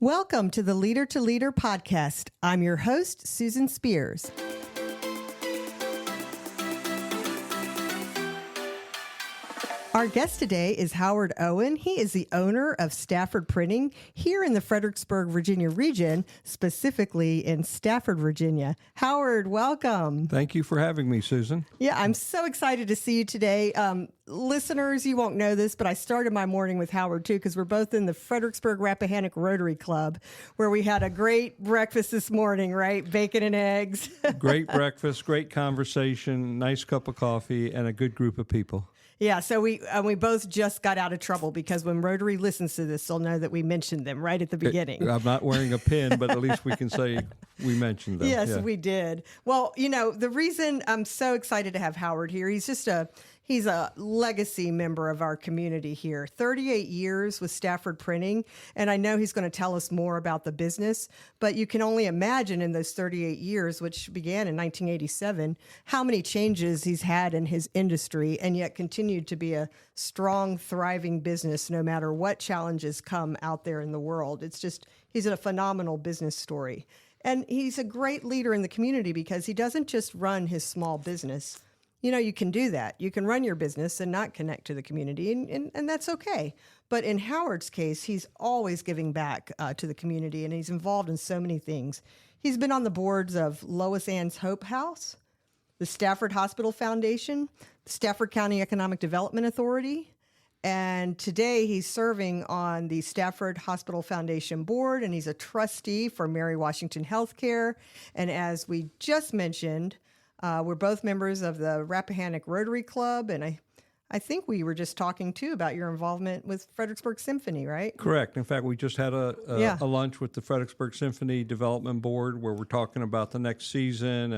Welcome to the Leader to Leader podcast. I'm your host, Susan Spears. Our guest today is Howard Owen. He is the owner of Stafford Printing here in the Fredericksburg, Virginia region, specifically in Stafford, Virginia. Howard, welcome. Thank you for having me, Susan. Yeah, I'm so excited to see you today. Listeners, you won't know this, but I started my morning with Howard, too, because we're both in the Fredericksburg Rappahannock Rotary Club, where we had a great breakfast this morning, right? Bacon and eggs. Great breakfast, great conversation, nice cup of coffee, and a good group of people. Yeah, so we both just got out of trouble because when Rotary listens to this, they'll know that we mentioned them right at the beginning. I'm not wearing a pin, but at least we can say we mentioned them. Yes, yeah. we did. Well, you know, the reason I'm so excited to have Howard here, he's a legacy member of our community here. 38 years with Stafford Printing, and I know he's going to tell us more about the business, but you can only imagine in those 38 years, which began in 1987, how many changes he's had in his industry and yet continued to be a strong, thriving business no matter what challenges come out there in the world. It's just, he's a phenomenal business story. And he's a great leader in the community because he doesn't just run his small business. You know, you can do that. You can run your business and not connect to the community, and that's okay. But in Howard's case, he's always giving back to the community, and he's involved in so many things. He's been on the boards of Lois Ann's Hope House, the Stafford Hospital Foundation, the Stafford County Economic Development Authority, and today he's serving on the Stafford Hospital Foundation Board, and he's a trustee for Mary Washington Healthcare. And as we just mentioned, we're both members of the Rappahannock Rotary Club, and I think we were just talking, too, about your involvement with Fredericksburg Symphony, right? Correct. In fact, we just had a lunch with the Fredericksburg Symphony Development Board where we're talking about the next season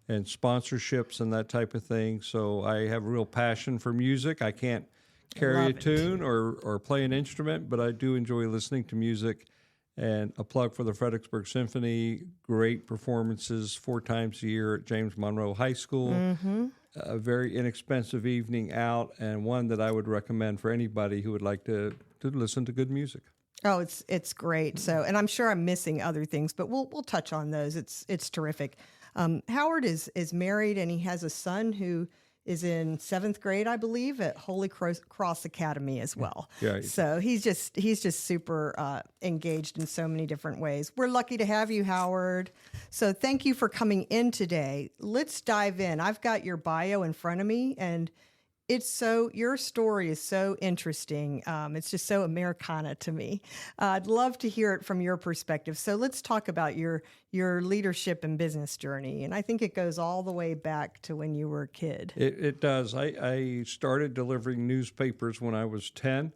and sponsorships and that type of thing. So I have a real passion for music. I can't carry a tune or play an instrument, but I do enjoy listening to music. And a plug for the Fredericksburg Symphony, great performances 4 times a year at James Monroe High School. Mm-hmm. A very inexpensive evening out, and one that I would recommend for anybody who would like to listen to good music. Oh, it's great. So, and I'm sure I'm missing other things, but we'll touch on those. It's terrific. Howard is married, and he has a son who is in 7th grade, I believe, at Holy Cross Academy as well. Yeah. So he's just super engaged in so many different ways. We're lucky to have you, Howard. So thank you for coming in today. Let's dive in. I've got your bio in front of me, and your story is so interesting. It's just so Americana to me. I'd love to hear it from your perspective. So let's talk about your leadership and business journey. And I think it goes all the way back to when you were a kid. It does. I started delivering newspapers when I was 10.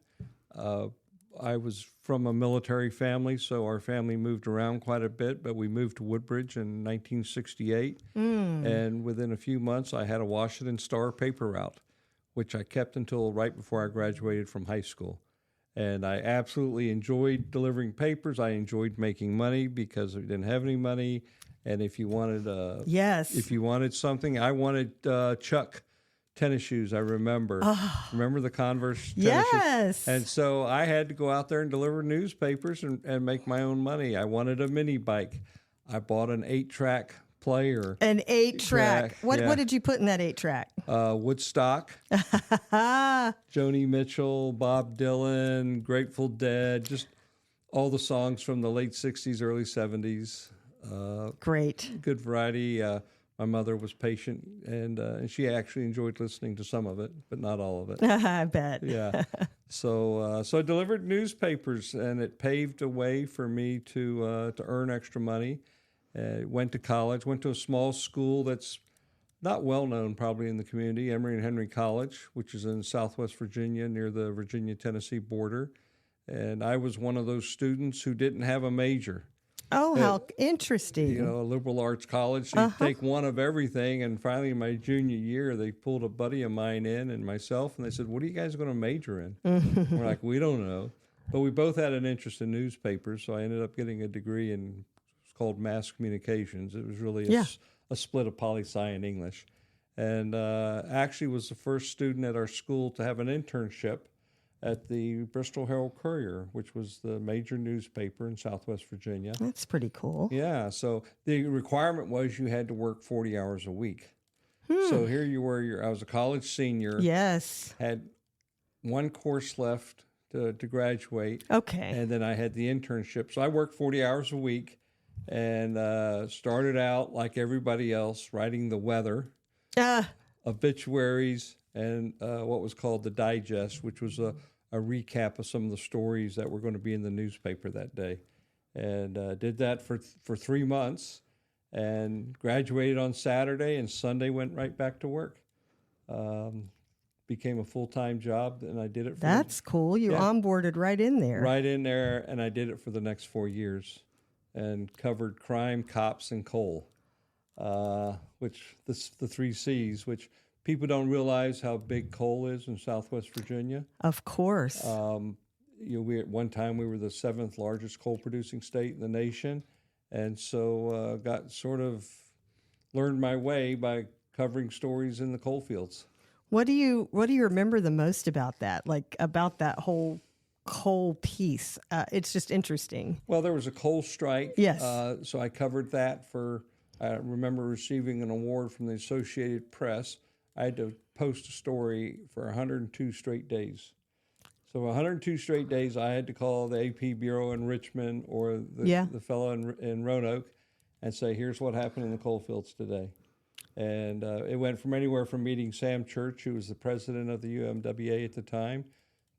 I was from a military family, so our family moved around quite a bit, but we moved to Woodbridge in 1968. And within a few months, I had a Washington Star paper route, which I kept until right before I graduated from high school. And I absolutely enjoyed delivering papers. I enjoyed making money because we didn't have any money. And if you wanted if you wanted something, I wanted Chuck tennis shoes, I remember. Remember the Converse tennis shoes? And so I had to go out there and deliver newspapers and make my own money. I wanted a mini bike. I bought an 8-track player. An 8-track. What did you put in that 8-track? Woodstock, Joni Mitchell, Bob Dylan, Grateful Dead, just all the songs from the late 60s, early 70s. Great. Good variety. My mother was patient, and she actually enjoyed listening to some of it, but not all of it. I bet. Yeah. So I delivered newspapers, and it paved a way for me to earn extra money. Went to college, went to a small school that's not well known probably in the community, Emory and Henry College, which is in Southwest Virginia near the Virginia-Tennessee border. And I was one of those students who didn't have a major. Oh, how interesting. You know, a liberal arts college, so you take one of everything. And finally, in my junior year, they pulled a buddy of mine in and myself, and they said, "What are you guys going to major in?" We're like, "We don't know." But we both had an interest in newspapers, so I ended up getting a degree in called mass communications. It was really a split of poli-sci and English. And actually was the first student at our school to have an internship at the Bristol Herald Courier, which was the major newspaper in Southwest Virginia. That's pretty cool. Yeah, so the requirement was you had to work 40 hours a week. So here you were, I was a college senior. Yes. Had one course left to graduate. Okay. And then I had the internship. So I worked 40 hours a week and started out like everybody else, writing the weather, obituaries, and what was called the digest, which was a recap of some of the stories that were going to be in the newspaper that day. And did that for 3 months and graduated on Saturday, and Sunday went right back to work. Became a full-time job, and I did it for... That's cool. You onboarded right in there. Right in there, and I did it for the next 4 years and covered crime, cops, and coal, which the 3 C's, which people don't realize how big coal is in Southwest Virginia. Of course. We at one time we were the 7th largest coal-producing state in the nation, and so got sort of learned my way by covering stories in the coal fields. What do you remember the most about that? Like about that whole coal piece? It's just interesting. Well, there was a coal strike. Yes. So I covered that I remember receiving an award from the Associated Press. I had to post a story for 102 straight days. So 102 straight days, I had to call the AP Bureau in Richmond or the fellow in Roanoke and say, here's what happened in the coal fields today. And it went from anywhere from meeting Sam Church, who was the president of the UMWA at the time,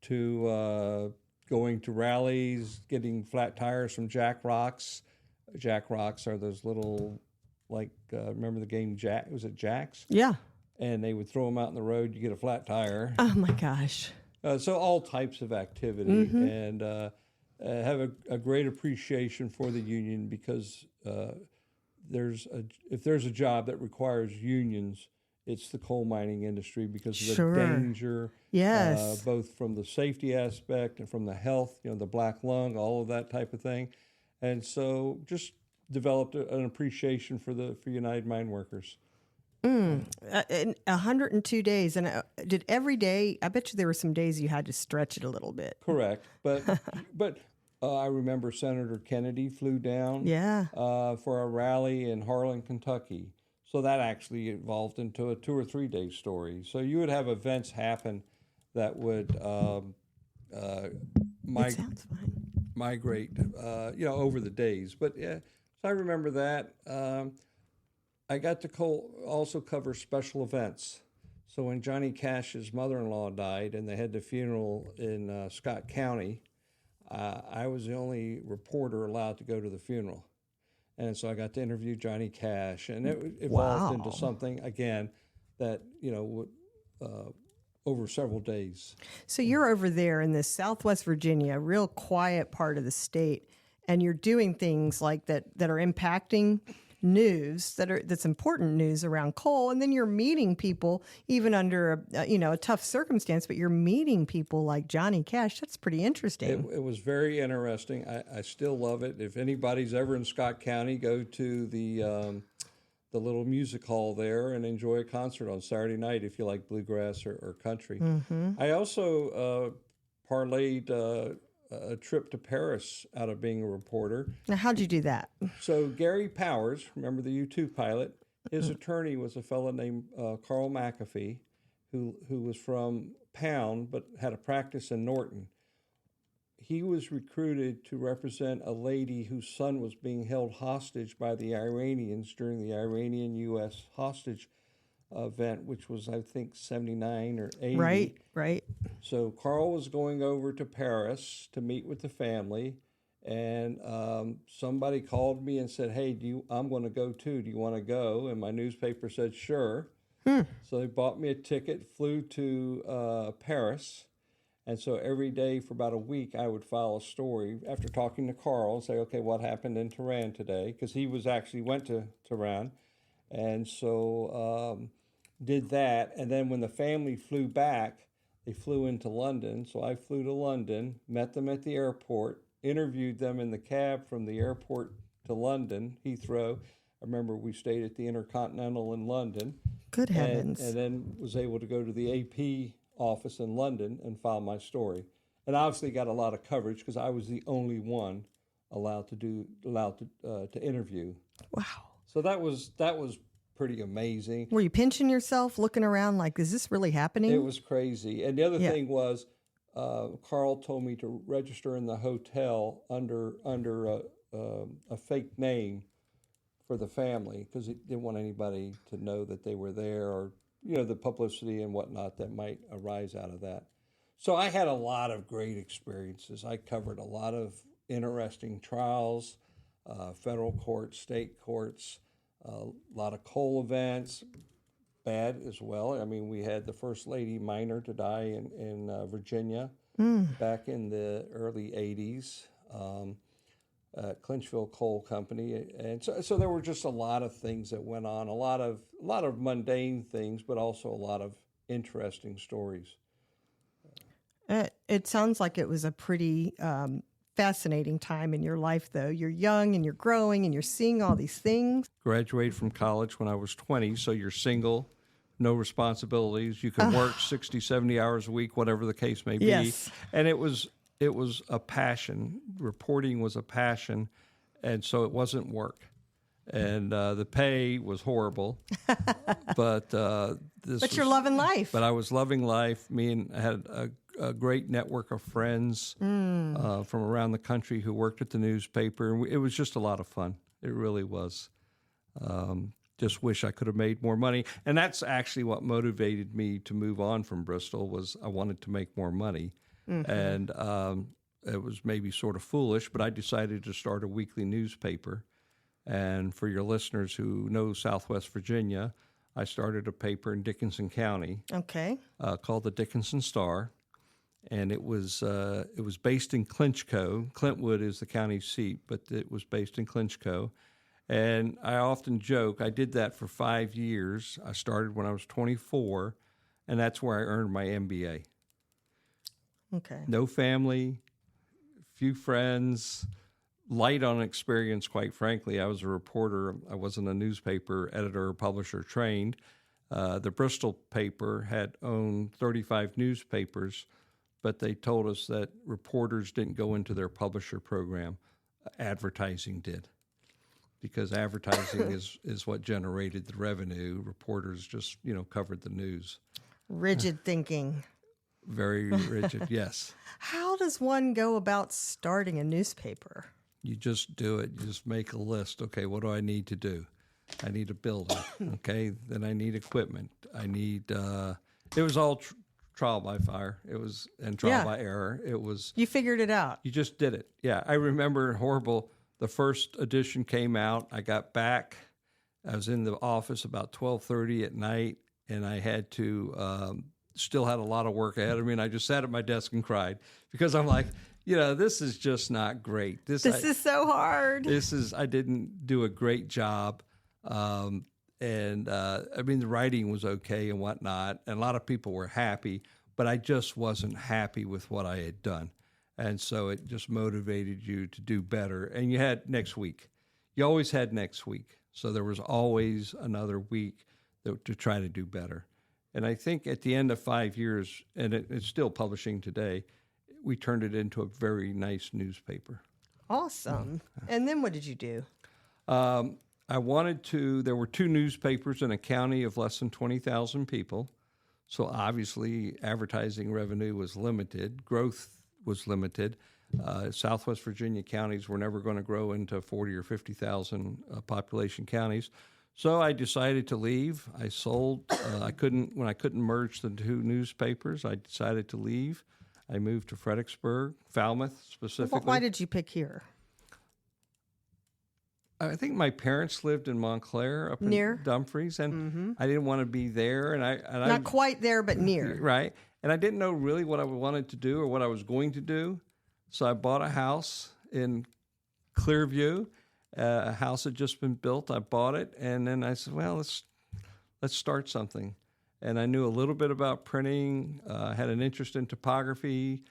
to going to rallies, getting flat tires from Jack Rocks. Jack Rocks are those little, remember the game Jack? Was it Jacks? Yeah. And they would throw them out in the road. You get a flat tire. Oh, my gosh. So all types of activity. Mm-hmm. And have a great appreciation for the union because if there's a job that requires unions, it's the coal mining industry because of the danger, yes, both from the safety aspect and from the health, the black lung, all of that type of thing. And so just developed an appreciation for United Mine Workers. 102 days. And did every day, I bet you there were some days you had to stretch it a little bit. Correct. But I remember Senator Kennedy flew down for a rally in Harlan, Kentucky. So that actually evolved into a 2 or 3 day story. So you would have events happen that would migrate, over the days. But yeah, so I remember that. I got to also cover special events. So when Johnny Cash's mother-in-law died and they had the funeral in Scott County, I was the only reporter allowed to go to the funeral. And so I got to interview Johnny Cash, and it evolved into something, again, that, over several days. So you're over there in this Southwest Virginia, real quiet part of the state, and you're doing things like that are impacting news that's important news around coal, and then you're meeting people even under a tough circumstance, but you're meeting people like Johnny Cash. That's pretty interesting. It was very interesting. I still love it. If anybody's ever in Scott County, go to the little music hall there and enjoy a concert on Saturday night if you like bluegrass or country. Mm-hmm. I also parlayed a trip to Paris out of being a reporter. Now, how'd you do that? So Gary Powers, remember the U2 pilot, his attorney was a fellow named Carl McAfee, who was from Pound but had a practice in Norton. He was recruited to represent a lady whose son was being held hostage by the Iranians during the Iranian-U.S. hostage event, which was, I think, 79 or 80. Right. So Carl was going over to Paris to meet with the family, and somebody called me and said, hey, I'm going to go too. Do you want to go? And my newspaper said, sure. So they bought me a ticket, flew to Paris, and so every day for about a week, I would file a story after talking to Carl and say, okay, what happened in Tehran today? Because he went to Tehran. And so did that. And then when the family flew back, they flew into London. So I flew to London, met them at the airport, interviewed them in the cab from the airport to London, Heathrow. I remember we stayed at the Intercontinental in London. Good heavens. And then was able to go to the AP office in London and filed my story. And obviously got a lot of coverage because I was the only one allowed to interview. Wow. So that was pretty amazing. Were you pinching yourself, looking around like, is this really happening? It was crazy. And the other thing was, Carl told me to register in the hotel under a fake name for the family because he didn't want anybody to know that they were there, or the publicity and whatnot that might arise out of that. So I had a lot of great experiences. I covered a lot of interesting trials, federal courts, state courts, a lot of coal events, bad as well. I mean, we had the first lady miner to die in Virginia back in the early 80s. Clinchville Coal Company, and so there were just a lot of things that went on, a lot of mundane things, but also a lot of interesting stories. It sounds like it was a pretty fascinating time in your life, though. You're young and you're growing and you're seeing all these things. Graduated from college when I was 20, so you're single, no responsibilities. You can work 60, 70 hours a week, whatever the case may be. Yes. And it was a passion. Reporting was a passion, and so it wasn't work. And the pay was horrible, but you're loving life. But I was loving life. I had a great network of friends from around the country who worked at the newspaper. And it was just a lot of fun. It really was. Just wish I could have made more money. And that's actually what motivated me to move on from Bristol, was I wanted to make more money. Mm-hmm. And it was maybe sort of foolish, but I decided to start a weekly newspaper. And for your listeners who know Southwest Virginia, I started a paper in Dickinson County, called the Dickinson Star, and it was based in Clinchco. Clintwood is the county seat, but it was based in Clinchco. And I often joke, I did that for 5 years. I started when I was 24, and that's where I earned my MBA. Okay. No family, few friends, light on experience, quite frankly. I was a reporter. I wasn't a newspaper editor or publisher trained. The Bristol paper had owned 35 newspapers, but they told us that reporters didn't go into their publisher program. Advertising did, because advertising is what generated the revenue. Reporters just, covered the news. Rigid thinking. Very rigid, yes. How does one go about starting a newspaper? You just do it. You just make a list. Okay, what do I need to do? I need a building. Okay, then I need equipment. I need. It was all trial by fire. It was trial by error. It was. You figured it out. You just did it. Yeah, I remember horrible. The first edition came out. I got back. I was in the office about 12:30 at night, and I had to. Still had a lot of work ahead of me, and I just sat at my desk and cried because I'm like, this is just not great. This is so hard. I didn't do a great job. The writing was okay and whatnot, and a lot of people were happy, but I just wasn't happy with what I had done. And so it just motivated you to do better. And you had next week. You always had next week. So there was always another week to try to do better. And I think at the end of 5 years, and it's still publishing today, we turned it into a very nice newspaper. Awesome. And then what did you do? There were 2 newspapers in a county of less than 20,000 people. So obviously advertising revenue was limited. Growth was limited. Southwest Virginia counties were never going to grow into 40 or 50,000 population counties. So I decided to leave. I sold. When I couldn't merge the 2 newspapers, I decided to leave. I moved to Fredericksburg, Falmouth specifically. Why did you pick here? I think my parents lived in Montclair up near in Dumfries, and I didn't want to be there. Not quite there, but near. Right. And I didn't know really what I wanted to do or what I was going to do. So I bought a house in Clearview. A house had just been built. I bought it, and then I said, well, let's start something. And I knew a little bit about printing, had an interest in typography.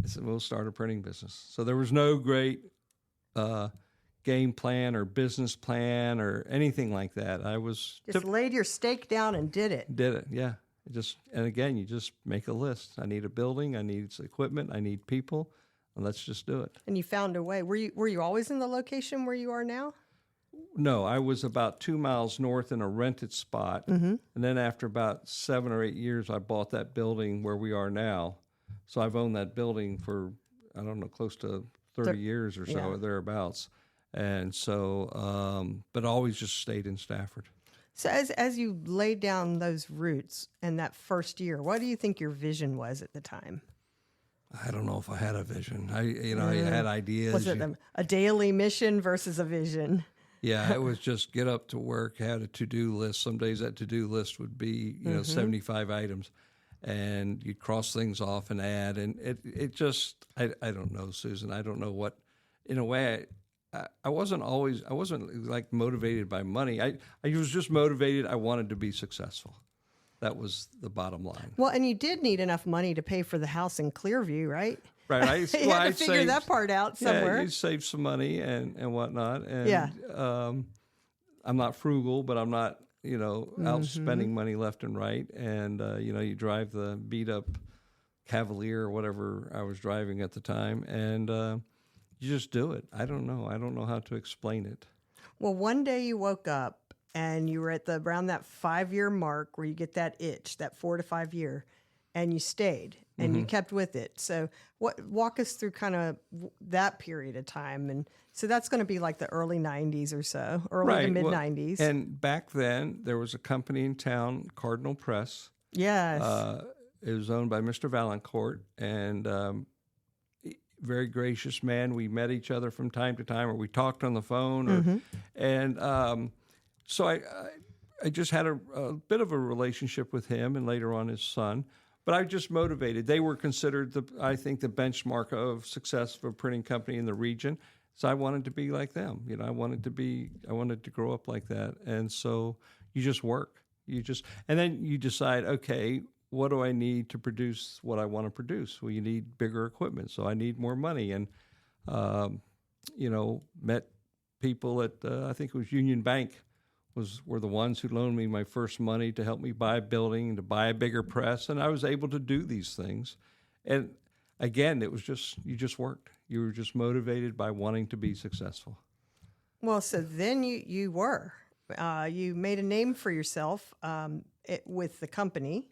I said, we'll start a printing business. So there was no great game plan or business plan or anything like that. I was just laid your stake down and did it. Did it, yeah. And again, you just make a list. I need a building, I need equipment, I need people, and let's just do it. And you found a way. Were you always in the location where you are now? No, I was about 2 miles north in a rented spot. And then after about 7 or 8 years, I bought that building where we are now. So I've owned that building for, I don't know, close to 30 years or so, or thereabouts. And so, but always just stayed in Stafford. So as you laid down those roots in that first year, what do you think your vision was at the time? I don't know if I had a vision. I had ideas. Was it a daily mission versus a vision? Yeah, it was just get up to work, had a to-do list. Some days that to-do list would be, 75 items, and you'd cross things off and add. And it just, I don't know, Susan. I don't know what, in a way, I wasn't like motivated by money. I was just motivated. I wanted to be successful. That was the bottom line. Well, and you did need enough money to pay for the house in Clearview, right? Right. You had to figure that part out somewhere. Yeah, you save some money and whatnot. And I'm not frugal, but I'm not, out spending money left and right. And, you drive the beat up Cavalier or whatever I was driving at the time. And you just do it. I don't know. I don't know how to explain it. Well, one day you woke up and you were at around that 5-year mark where you get that itch, that 4 to 5 year, and you stayed and you kept with it. So walk us through kind of that period of time. And so that's going to be like the early 90s or so, early to mid 90s. And back then there was a company in town, Cardinal Press. Yes. It was owned by Mr. Valancourt, and very gracious man. We met each other from time to time, or we talked on the phone, so I just had a bit of a relationship with him, and later on his son. But I just motivated. They were considered I think the benchmark of success of a printing company in the region. So I wanted to be like them. I wanted to grow up like that. And so you just work. And then you decide, okay, what do I need to produce what I want to produce? Well, you need bigger equipment, so I need more money. And, met people at, I think it was Union Bank, were the ones who loaned me my first money to help me buy a building, to buy a bigger press, and I was able to do these things. And again, it was you just worked. You were just motivated by wanting to be successful. Well, so then you you made a name for yourself with the company.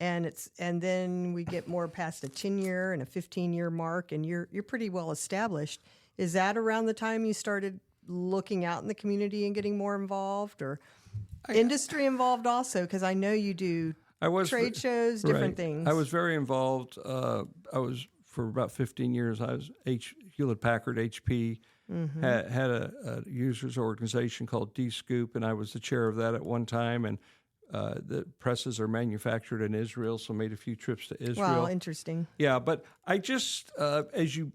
And then we get more past a 10-year and a 15-year mark, and you're pretty well established. Is that around the time you started looking out in the community and getting more involved, or industry involved also? Because I know you do trade shows, different things. I was very involved. For about 15 years. I was Hewlett-Packard, HP, had a users organization called D-Scoop, and I was the chair of that at one time. And the presses are manufactured in Israel, so made a few trips to Israel. Wow, interesting. Yeah, but I just as you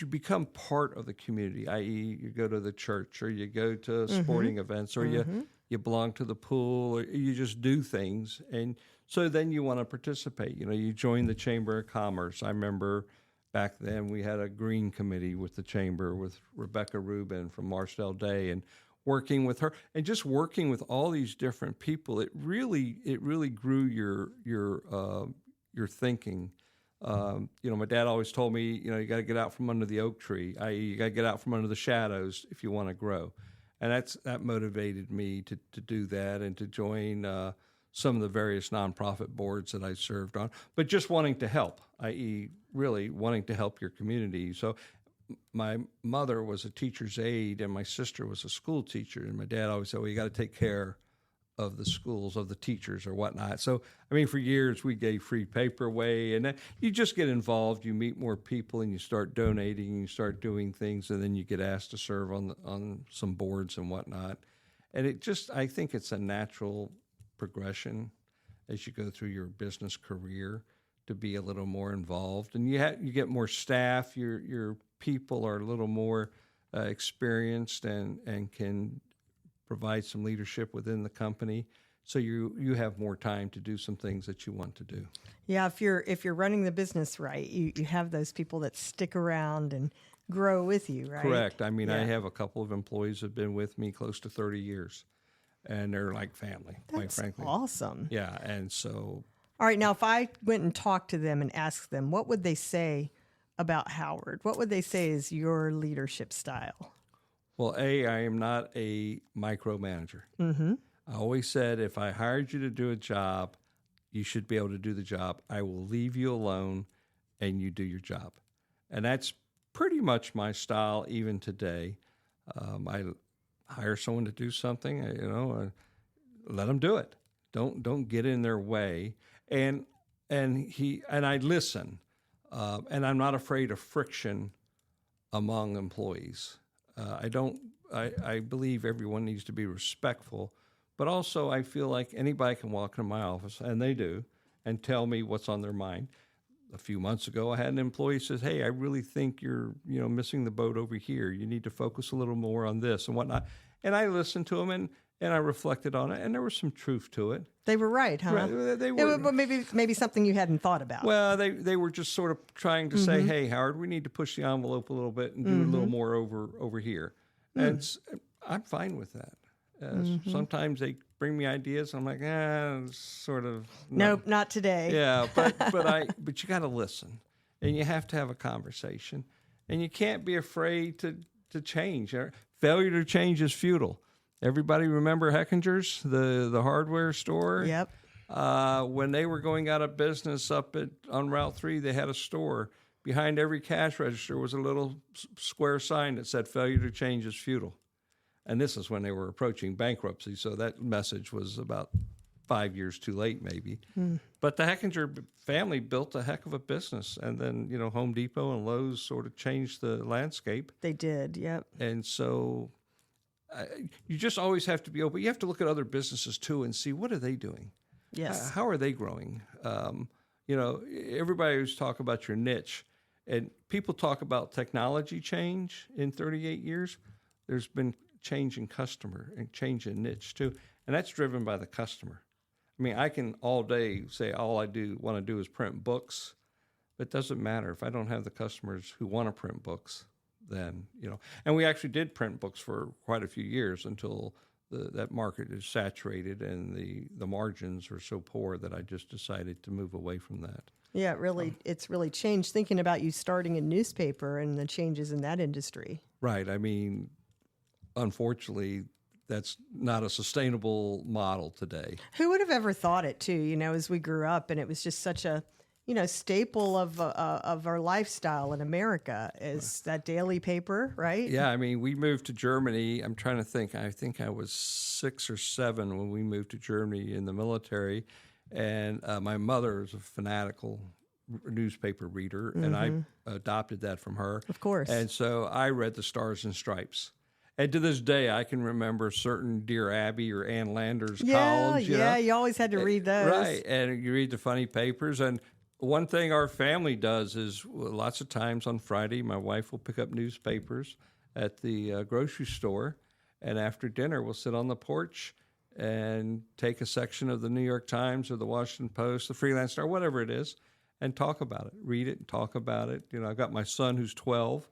become part of the community, i.e., you go to the church or you go to sporting events or you belong to the pool or you just do things, and so then you want to participate. You join the Chamber of Commerce. I remember back then we had a green committee with the chamber with Rebecca Rubin from Marcel Day, and working with her and just working with all these different people, it really grew your thinking. My dad always told me, you got to get out from under the oak tree, i.e., you got to get out from under the shadows if you want to grow, and that motivated me to do that and to join some of the various nonprofit boards that I served on, but just wanting to help, i.e., really wanting to help your community. So my mother was a teacher's aide and my sister was a school teacher, and my dad always said, well, you got to take care of the schools, of the teachers or whatnot. So, for years we gave free paper away, and then you just get involved, you meet more people, and you start donating, and you start doing things, and then you get asked to serve on some boards and whatnot. And I think it's a natural progression as you go through your business career to be a little more involved, and you get more staff. Your people are a little more experienced and can provide some leadership within the company, so you have more time to do some things that you want to do. Yeah, if you're running the business right, you have those people that stick around and grow with you, right? Correct. I have a couple of employees that have been with me close to 30 years, and they're like family, quite frankly. Awesome. Yeah, and so. All right, now if I went and talked to them and asked them, what would they say about Howard? What would they say is your leadership style? Well, I am not a micromanager. I always said if I hired you to do a job, you should be able to do the job. I will leave you alone and you do your job. And that's pretty much my style even today. I hire someone to do something, let them do it. Don't get in their way. And I listen. And I'm not afraid of friction among employees. I believe everyone needs to be respectful, but also I feel like anybody can walk into my office, and they do, and tell me what's on their mind. A few months ago, I had an employee says, "Hey, I really think you're missing the boat over here. You need to focus a little more on this and whatnot." And I listened to him and I reflected on it, and there was some truth to it. They were right, huh? Right, they were. Well, maybe something you hadn't thought about. Well, they were just sort of trying to say, "Hey, Howard, we need to push the envelope a little bit and do a little more over here." And I'm fine with that. Sometimes they bring me ideas, and I'm like, sort of. Nope, not today. Yeah, but you got to listen, and you have to have a conversation, and you can't be afraid to change. Failure to change is futile. Everybody remember Heckinger's, the hardware store? Yep. When they were going out of business on Route 3, they had a store. Behind every cash register was a little square sign that said, "Failure to change is futile." And this is when they were approaching bankruptcy, so that message was about 5 years too late, maybe. But the Heckinger family built a heck of a business, and then Home Depot and Lowe's sort of changed the landscape. They did, yep. And so you just always have to be open. You have to look at other businesses too and see what are they doing. Yes. How are they growing? Everybody always talk about your niche, and people talk about technology change in 38 years. There's been change in customer and change in niche too, and that's driven by the customer. I mean, I can all day say all I want to do is print books, but it doesn't matter if I don't have the customers who want to print books. Then and we actually did print books for quite a few years until that market is saturated and the margins are so poor that I just decided to move away from that. Yeah, it's really changed. Thinking about you starting a newspaper and the changes in that industry. Right. I mean, unfortunately, that's not a sustainable model today. Who would have ever thought it too? As we grew up, and it was just such a staple of our lifestyle in America is that daily paper, right? Yeah, I mean, we moved to Germany. I'm trying to think. I think I was 6 or 7 when we moved to Germany in the military, and my mother is a fanatical newspaper reader, and I adopted that from her. Of course. And so I read the Stars and Stripes. And to this day, I can remember certain Dear Abby or Ann Landers columns. Yeah, you always had to read those. Right, and you read the funny papers. And one thing our family does is lots of times on Friday, my wife will pick up newspapers at the grocery store, and after dinner, we'll sit on the porch and take a section of the New York Times or the Washington Post, the Freelance Star, whatever it is, and talk about it, read it and talk about it. I've got my son who's 12,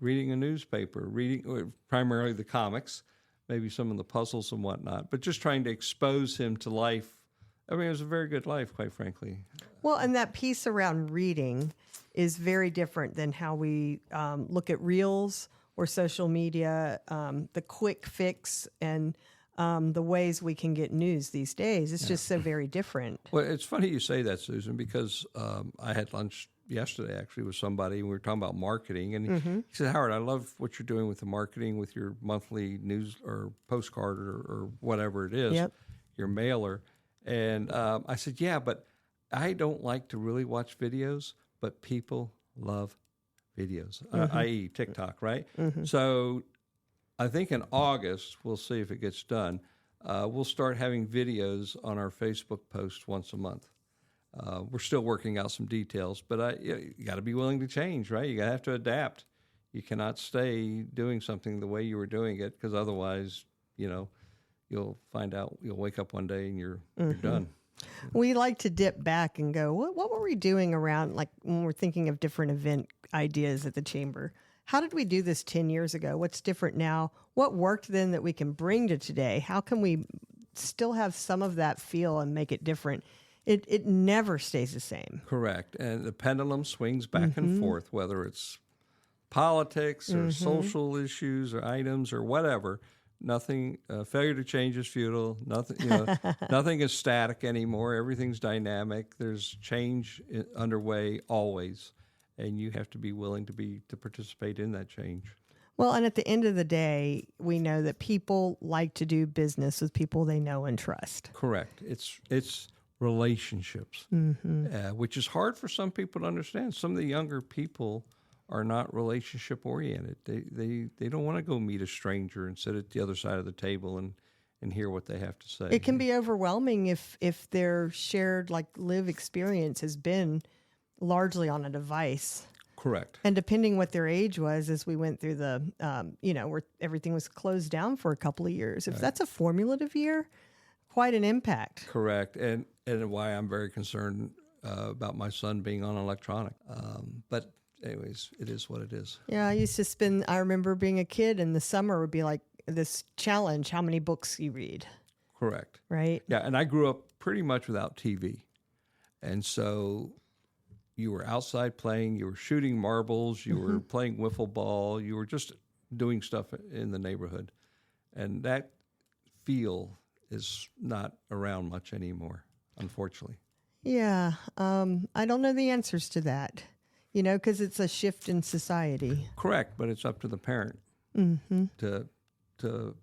reading a newspaper, reading primarily the comics, maybe some of the puzzles and whatnot, but just trying to expose him to life. I mean, it was a very good life, quite frankly. Well, and that piece around reading is very different than how we look at reels or social media, the quick fix and the ways we can get news these days. It's just so very different. Well, it's funny you say that, Susan, because I had lunch yesterday actually with somebody, and we were talking about marketing, and he said, "Howard, I love what you're doing with the marketing with your monthly news or postcard or whatever it is, your mailer." And I said, "Yeah, but I don't like to really watch videos, but people love videos, i.e. TikTok, right?" So I think in August, we'll see if it gets done, we'll start having videos on our Facebook post once a month. We're still working out some details, but you got to be willing to change, right? You have to adapt. You cannot stay doing something the way you were doing it, because otherwise, you'll find out, you'll wake up one day and you're done. We like to dip back and go, what were we doing around, like when we're thinking of different event ideas at the Chamber? How did we do this 10 years ago? What's different now? What worked then that we can bring to today? How can we still have some of that feel and make it different? It never stays the same. Correct. And the pendulum swings back and forth, whether it's politics or social issues or items or whatever. Nothing, failure to change is futile. Nothing, nothing is static anymore. Everything's dynamic. There's change underway always, and you have to be willing to participate in that change. Well, and at the end of the day, we know that people like to do business with people they know and trust. Correct. It's relationships, which is hard for some people to understand. Some of the younger people are not relationship oriented. They don't want to go meet a stranger and sit at the other side of the table and hear what they have to say. It can be overwhelming if their shared live experience has been largely on a device. Correct. And depending what their age was, as we went through the, where everything was closed down for a couple of years, if that's a formative year, quite an impact. Correct. And why I'm very concerned about my son being on electronic. But anyways, it is what it is. Yeah, I remember being a kid in the summer would be like this challenge, how many books you read. Correct. Right? Yeah, and I grew up pretty much without TV. And so you were outside playing, you were shooting marbles, you were playing wiffle ball, you were just doing stuff in the neighborhood. And that feel is not around much anymore, unfortunately. Yeah, I don't know the answers to that, because it's a shift in society. Correct, but it's up to the parent to.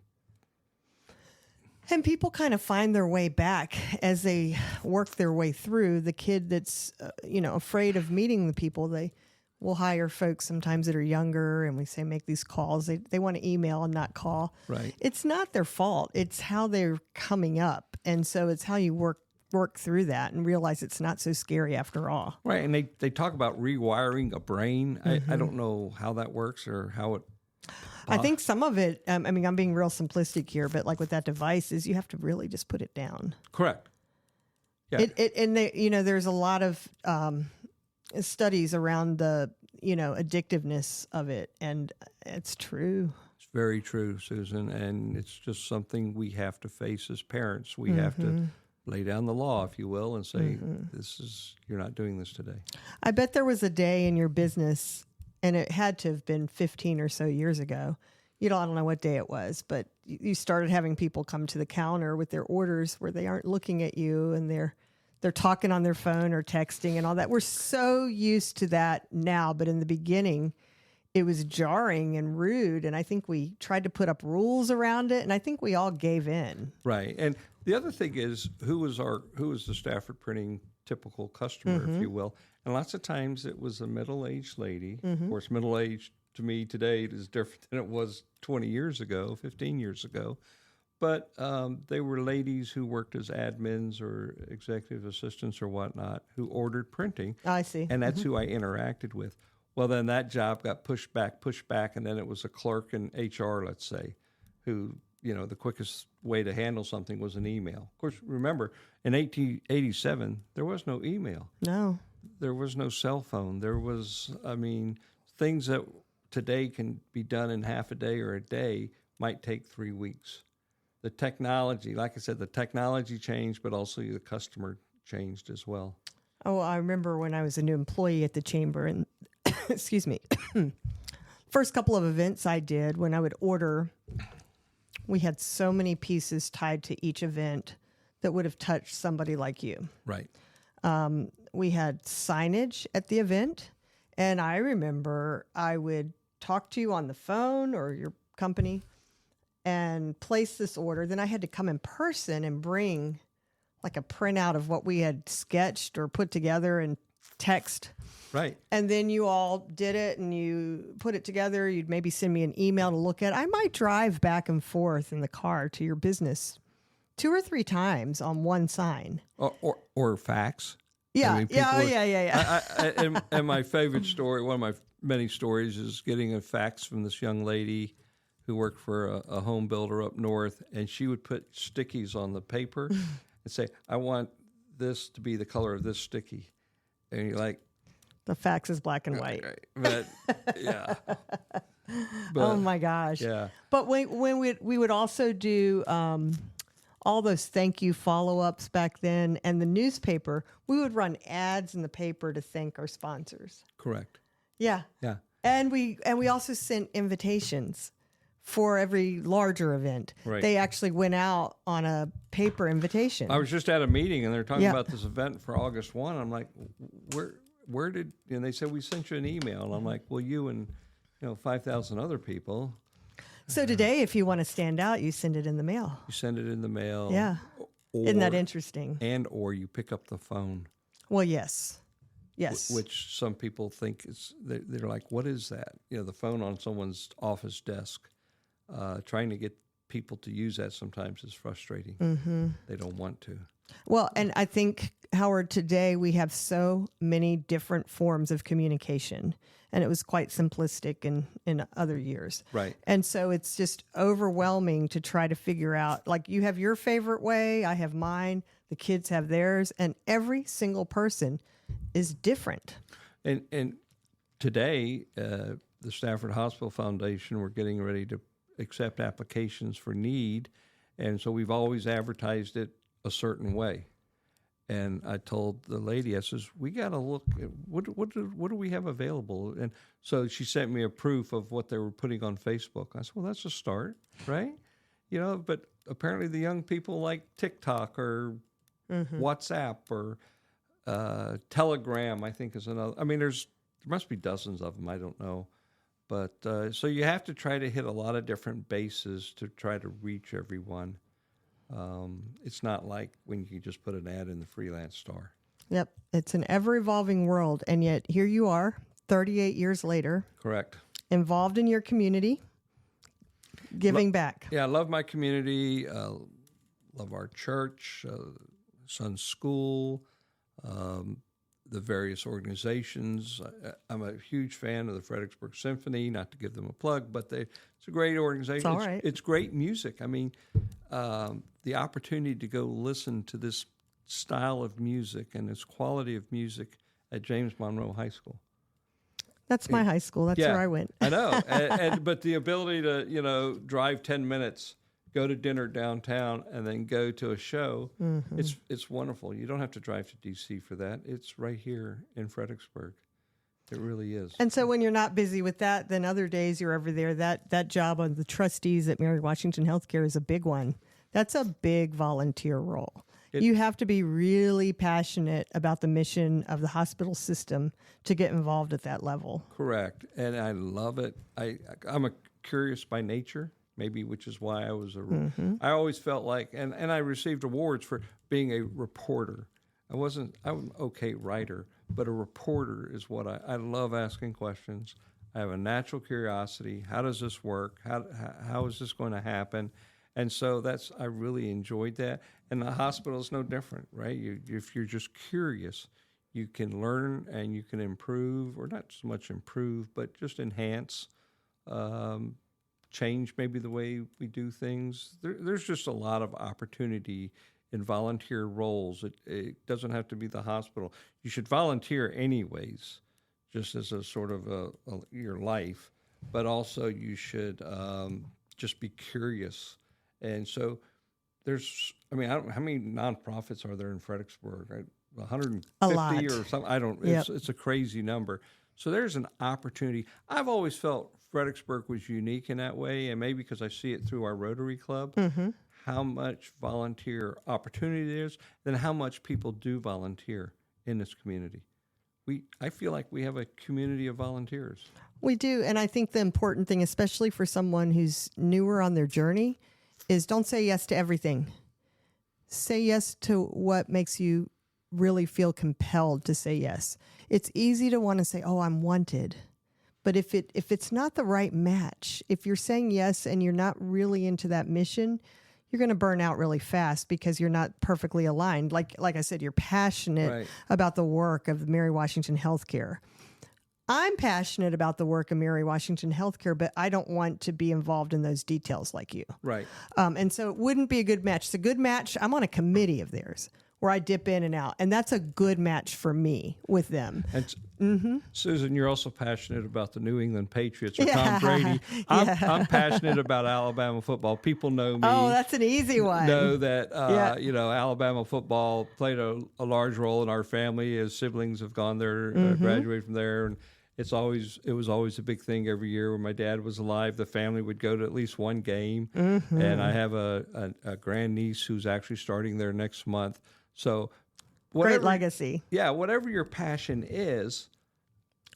And people kind of find their way back as they work their way through. The kid that's, afraid of meeting the people, they will hire folks sometimes that are younger, and we say make these calls. They want to email and not call. Right. It's not their fault. It's how they're coming up, and so it's how you work through that and realize it's not so scary after all. Right, and they talk about rewiring a brain. I don't know how that works or how it. I think some of it, I'm being real simplistic here, but like with that device is you have to really just put it down. Correct. Yeah. There's a lot of studies around the, addictiveness of it. And it's true. It's very true, Susan. And it's just something we have to face as parents. We have to lay down the law, if you will, and say, you're not doing this today. I bet there was a day in your business, and it had to have been 15 or so years ago. I don't know what day it was, but you started having people come to the counter with their orders where they aren't looking at you and they're talking on their phone or texting and all that. We're so used to that now, but in the beginning, it was jarring and rude. And I think we tried to put up rules around it, and I think we all gave in. Right. And the other thing is, who was the Stafford Printing typical customer, if you will? And lots of times it was a middle-aged lady. Of course, middle-aged to me today is different than it was 20 years ago, 15 years ago. But they were ladies who worked as admins or executive assistants or whatnot who ordered printing. I see. And that's who I interacted with. Well, then that job got pushed back, and then it was a clerk in HR, let's say, who, the quickest way to handle something was an email. Of course, remember, in 1887, there was no email. No. There was no cell phone. There was, things that today can be done in half a day or a day might take 3 weeks. The technology, like I said, the technology changed, but also the customer changed as well. Oh, I remember when I was a new employee at the chamber, and excuse me, first couple of events I did, when I would order, we had so many pieces tied to each event that would have touched somebody like you. Right. We had signage at the event, and I remember I would talk to you on the phone or your company and place this order. Then I had to come in person and bring like a printout of what we had sketched or put together and text. Right. And then you all did it and you put it together. You'd maybe send me an email to look at. I might drive back and forth in the car to your business 2 or 3 times on one sign. Or fax. Yeah, yeah. And my favorite story, one of my many stories, is getting a fax from this young lady who worked for a home builder up north, and she would put stickies on the paper and say, I want this to be the color of this sticky. And you're like... The fax is black and white. Right. But, yeah. Oh, my gosh. Yeah. But when we would also do... all those thank you follow-ups back then. And the newspaper, we would run ads in the paper to thank our sponsors. Correct. Yeah. Yeah. And we also sent invitations for every larger event. Right. They actually went out on a paper invitation. I was just at a meeting and they're talking Yeah. about this event for August 1. I'm like, where did, and they said, we sent you an email. And I'm like, well, you and, 5,000 other people. So today, if you want to stand out, you send it in the mail. You send it in the mail. Yeah. Isn't that interesting? Or you pick up the phone. Well, yes. Yes. Which some people think they're like, what is that? The phone on someone's office desk. Trying to get people to use that sometimes is frustrating. Mm-hmm. They don't want to. Well, and I think, Howard, today we have so many different forms of communication, and it was quite simplistic in other years. Right. And so it's just overwhelming to try to figure out, like, you have your favorite way, I have mine, the kids have theirs, and every single person is different. And today, the Stafford Hospital Foundation, we're getting ready to accept applications for need, and so we've always advertised it a certain way. And I told the lady, I says, we got to look at what do we have available? And so she sent me a proof of what they were putting on Facebook. I said, well, that's a start, right? But apparently the young people like TikTok or WhatsApp or Telegram, I think is another. I mean, there must be dozens of them. I don't know. But so you have to try to hit a lot of different bases to try to reach everyone. It's not like when you just put an ad in the Freelance Star. Yep. It's an ever-evolving world, and yet here you are, 38 years later. Correct. Involved in your community, giving back. Yeah, I love my community, love our church, son's school, the various organizations. I'm a huge fan of the Fredericksburg Symphony, not to give them a plug, but it's a great organization. It's all right. It's great music. I mean, the opportunity to go listen to this style of music and this quality of music at James Monroe High School. That's my high school. That's where I went. I know. But the ability to, drive 10 minutes, go to dinner downtown, and then go to a show, it's wonderful. You don't have to drive to D.C. for that. It's right here in Fredericksburg. It really is. And so when you're not busy with that, then other days you're over there. That job of the trustees at Mary Washington Healthcare is a big one. That's a big volunteer role. You have to be really passionate about the mission of the hospital system to get involved at that level. Correct. And I love it. I'm a curious by nature, maybe, which is why I was I always felt like, and I received awards for being a reporter. I'm an okay writer, but a reporter is what I love asking questions. I have a natural curiosity. How does this work? How is this going to happen? And so I really enjoyed that. And the hospital is no different, right? If you're just curious, you can learn and you can improve, or not so much improve, but just enhance, change maybe the way we do things. There's just a lot of opportunity in volunteer roles. It doesn't have to be the hospital. You should volunteer anyways, just as a sort of your life, but also you should just be curious. And so how many nonprofits are there in Fredericksburg? 150 a lot. Or something? It's a crazy number. So there's an opportunity. I've always felt Fredericksburg was unique in that way, and maybe because I see it through our Rotary Club, how much volunteer opportunity there is, then how much people do volunteer in this community. I feel like we have a community of volunteers. We do, and I think the important thing, especially for someone who's newer on their journey, is don't say yes to everything. Say yes to what makes you really feel compelled to say yes. It's easy to want to say, oh, I'm wanted. But if it's not the right match, if you're saying yes and you're not really into that mission, you're going to burn out really fast because you're not perfectly aligned. Like I said, you're passionate about the work of Mary Washington Healthcare. I'm passionate about the work of Mary Washington Healthcare, but I don't want to be involved in those details like you. Right. And so it wouldn't be a good match. It's a good match. I'm on a committee of theirs. where I dip in and out. And that's a good match for me with them. And Susan, you're also passionate about the New England Patriots or Yeah. Tom Brady. I'm, Yeah. I'm passionate about Alabama football. People know me. Oh, that's an easy one. Know that Yeah. Alabama football played a large role in our family as siblings have gone there, graduated from there, and it was always a big thing every year. When my dad was alive, the family would go to at least one game, and I have a grandniece who's actually starting there next month. So, Great legacy. Yeah, whatever your passion is,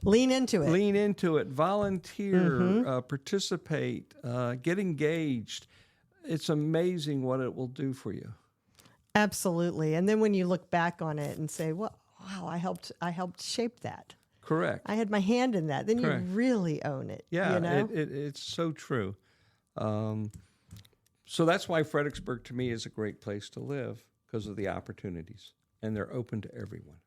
lean into it. Lean into it. Volunteer. Participate. Get engaged. It's amazing what it will do for you. Absolutely. And then when you look back on it and say, "Well, wow, I helped shape that. Correct. I had my hand in that." Then Correct. you really own it. Yeah, you know? it's so true. So that's why Fredericksburg to me is a great place to live, because of the opportunities, and they're open to everyone.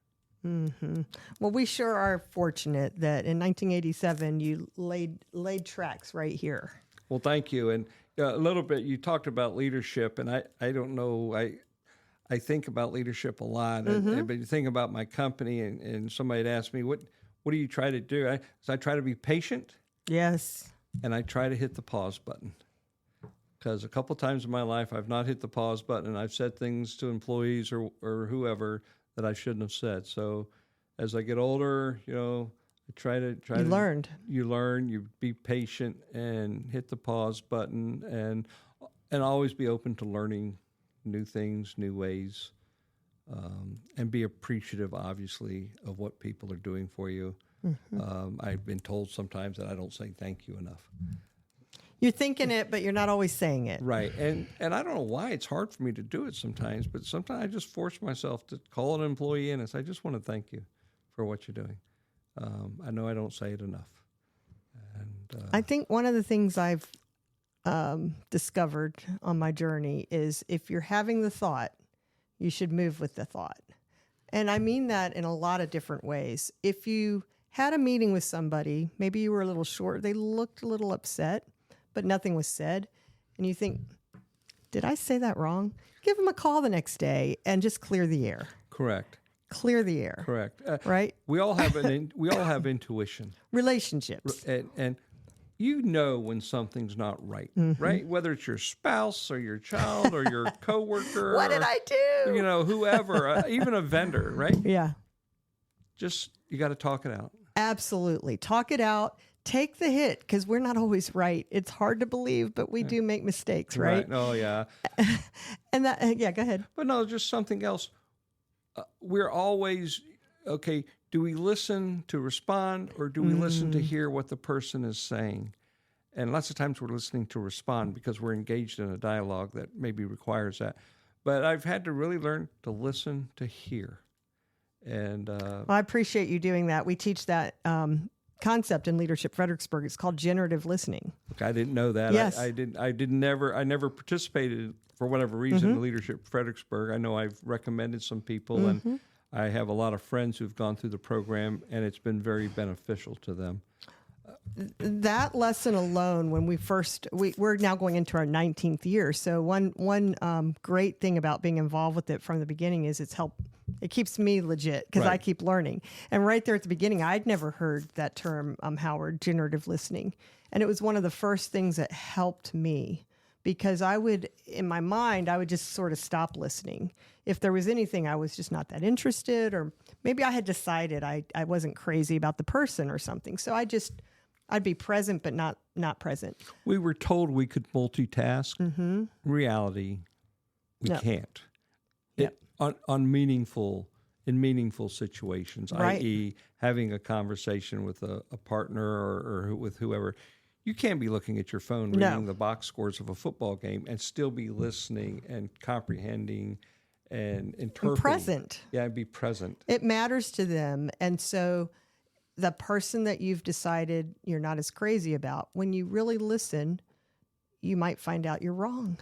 Well, we sure are fortunate that in 1987 you laid tracks right here. Well, thank you. And a little bit, you talked about leadership, and I don't know, I think about leadership a lot. But you think about my company, and somebody had asked me, what do you try to do? I try to be patient. Yes. And I try to hit the pause button. Because a couple times in my life, I've not hit the pause button, and I've said things to employees or whoever that I shouldn't have said. So as I get older, I try to learned. You learn, you be patient and hit the pause button, and always be open to learning new things, new ways, and be appreciative, obviously, of what people are doing for you. I've been told sometimes that I don't say thank you enough. You're thinking it, but you're not always saying it. Right. And I don't know why it's hard for me to do it sometimes, but sometimes I just force myself to call an employee in and say, I just want to thank you for what you're doing. I know I don't say it enough. And I think one of the things I've discovered on my journey is if you're having the thought, you should move with the thought. And I mean that in a lot of different ways. If you had a meeting with somebody, maybe you were a little short, they looked a little upset, but nothing was said, and you think, did I say that wrong? Give them a call the next day and just clear the air. Correct. Clear the air. Correct. Right? We all have we all have intuition. Relationships. And you know when something's not right, right? Whether it's your spouse or your child or your coworker. What did I do? Whoever, even a vendor, right? Yeah. Just, you got to talk it out. Absolutely. Talk it out. Take the hit, because we're not always right. It's hard to believe, but we do make mistakes, right? Oh, yeah. And that, yeah, go ahead. But no, just something else. We're always, okay, do we listen to respond, or do we listen to hear what the person is saying? And lots of times we're listening to respond because we're engaged in a dialogue that maybe requires that. But I've had to really learn to listen to hear. And Well, I appreciate you doing that. We teach that concept in Leadership Fredericksburg. It's called generative listening. Look, I didn't know that. Yes. I never participated for whatever reason in Leadership Fredericksburg. I know I've recommended some people, and I have a lot of friends who've gone through the program, and it's been very beneficial to them. That lesson alone, when we're now going into our 19th year. So one great thing about being involved with it from the beginning is it keeps me legit, because I keep learning. And right there at the beginning, I'd never heard that term, Howard, generative listening. And it was one of the first things that helped me, because in my mind, I would just sort of stop listening. If there was anything, I was just not that interested, or maybe I had decided I wasn't crazy about the person or something. So I'd be present, but not present. We were told we could multitask. Reality, we can't. In meaningful situations, Right. i.e., having a conversation with a partner or with whoever, you can't be looking at your phone reading the box scores of a football game and still be listening and comprehending and interpreting. And present. Yeah, and be present. It matters to them. And so the person that you've decided you're not as crazy about, when you really listen, you might find out you're wrong.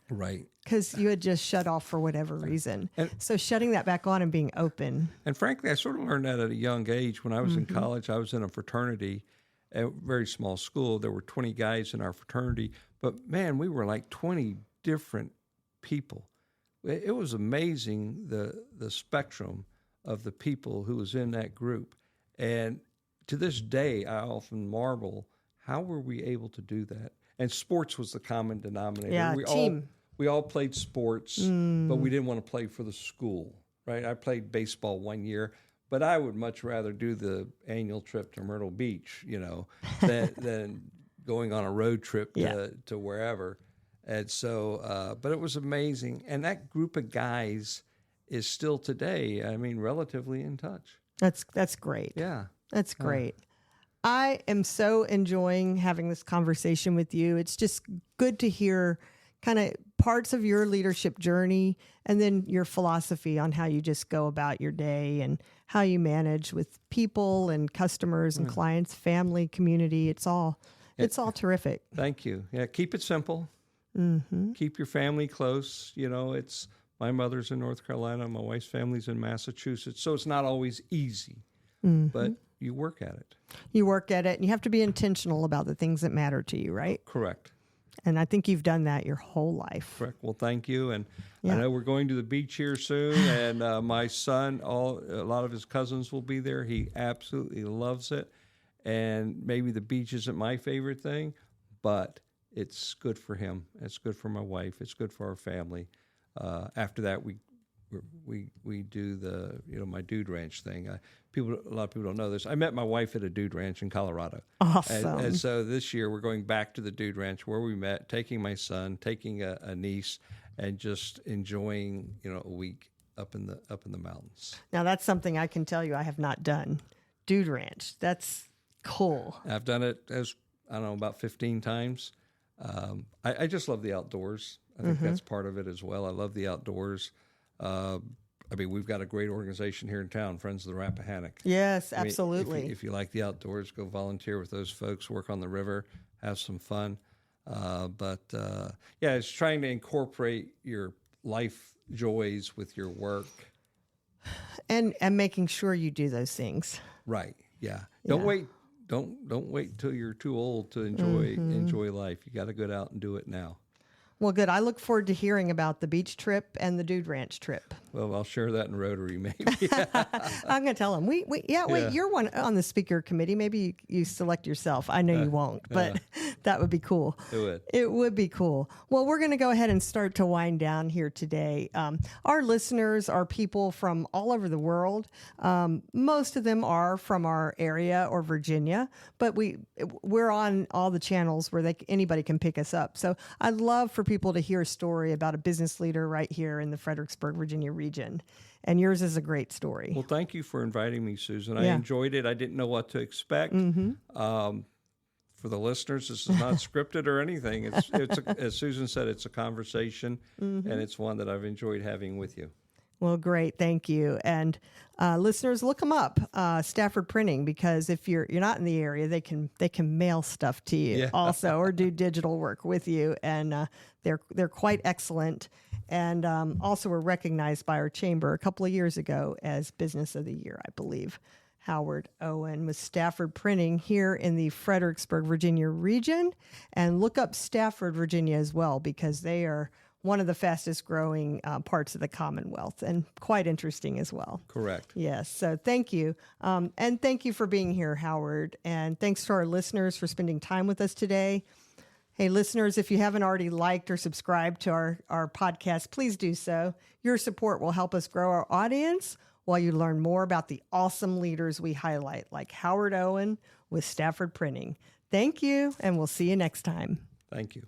Right. Because you had just shut off for whatever reason. So shutting that back on and being open. And frankly, I sort of learned that at a young age. When I was in college, I was in a fraternity at a very small school. There were 20 guys in our fraternity. But, man, we were like 20 different people. it was amazing the spectrum of the people who was in that group. And to this day, I often marvel, how were we able to do that? And sports was the common denominator. Yeah, team. We all played sports, but we didn't want to play for the school, right? I played baseball one year, but I would much rather do the annual trip to Myrtle Beach, than going on a road trip to wherever. And so, but it was amazing. And that group of guys is still today, I mean, relatively in touch. That's great. Yeah. That's great. I am so enjoying having this conversation with you. It's just good to hear kind of parts of your leadership journey and then your philosophy on how you just go about your day and how you manage with people and customers and clients, family, community. It's all terrific. Thank you. Yeah. Keep it simple. Keep your family close. It's my mother's in North Carolina. My wife's family's in Massachusetts. So it's not always easy, but you work at it. You work at it, and you have to be intentional about the things that matter to you, right? Correct. And I think you've done that your whole life. Correct. Well, thank you. And I know we're going to the beach here soon, and my son, a lot of his cousins will be there. He absolutely loves it. And maybe the beach isn't my favorite thing, but it's good for him. It's good for my wife. It's good for our family. After that, we do the my dude ranch thing. A lot of people don't know this. I met my wife at a dude ranch in Colorado. Awesome. And so this year we're going back to the dude ranch where we met, taking my son, taking a niece, and just enjoying a week up in the mountains. Now that's something I can tell you I have not done. Dude ranch. That's cool. I've done it about 15 times. I just love the outdoors. I think that's part of it as well. I love the outdoors. We've got a great organization here in town, Friends of the Rappahannock. Yes, absolutely. If you like the outdoors, go volunteer with those folks, work on the river, have some fun. It's trying to incorporate your life joys with your work. And making sure you do those things. Right, yeah. Don't wait. Don't wait till you're too old to enjoy life. You got to get out and do it now. Well, good. I look forward to hearing about the beach trip and the dude ranch trip. Well, I'll share that in Rotary, maybe. I'm going to tell him. Wait, you're one on the speaker committee. Maybe you select yourself. I know you won't, but that would be cool. It would. It would be cool. Well, we're going to go ahead and start to wind down here today. Our listeners are people from all over the world. Most of them are from our area or Virginia, but we're on all the channels where anybody can pick us up. So I'd love for people to hear a story about a business leader right here in the Fredericksburg, Virginia region. And yours is a great story. Well, thank you for inviting me, Susan. I enjoyed it. I didn't know what to expect. For the listeners, this is not scripted or anything. It's as Susan said, it's a conversation, and it's one that I've enjoyed having with you. Well, great. Thank you. And listeners, look them up, Stafford Printing, because if you're not in the area, they can mail stuff to you also, or do digital work with you. And they're quite excellent. And also were recognized by our chamber a couple of years ago as Business of the Year, I believe. Howard Owen with Stafford Printing here in the Fredericksburg, Virginia region. And look up Stafford, Virginia as well, because they are one of the fastest growing parts of the Commonwealth, and quite interesting as well. Correct. Yes. So thank you. And thank you for being here, Howard. And thanks to our listeners for spending time with us today. Hey, listeners, if you haven't already liked or subscribed to our podcast, please do so. Your support will help us grow our audience while you learn more about the awesome leaders we highlight, like Howard Owen with Stafford Printing. Thank you, and we'll see you next time. Thank you.